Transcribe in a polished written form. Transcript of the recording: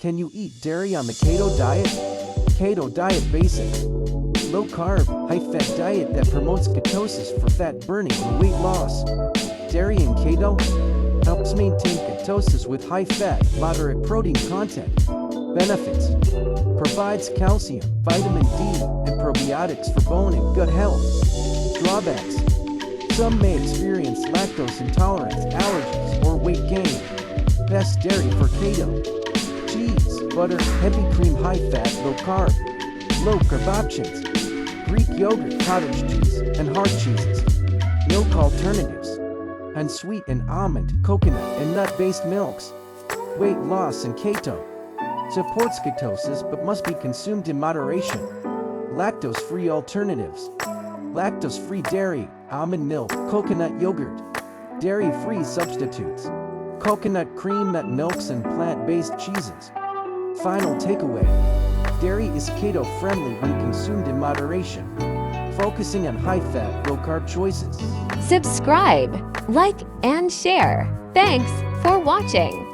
Can you eat dairy on the keto diet? Keto diet basic. Low-carb, high-fat diet that promotes ketosis for fat burning and weight loss. Dairy in keto helps maintain ketosis with high fat, moderate protein content. Benefits: provides calcium, vitamin D, and probiotics for bone and gut health. Drawbacks: some may experience lactose intolerance, allergies, or weight gain. Best dairy for keto: cheese, butter, heavy cream, high fat, low carb. Low carb options: Greek yogurt, cottage cheese, and hard cheeses. Milk alternatives: unsweet and almond, coconut, and nut-based milks. Weight loss and keto supports ketosis but must be consumed in moderation. Lactose-free alternatives: lactose-free dairy, almond milk, coconut yogurt. Dairy-free substitutes: coconut cream, nut milks, and plant-based cheeses. Final takeaway: dairy is keto-friendly when consumed in moderation, focusing on high-fat, low-carb choices. Subscribe, like, and share. Thanks for watching.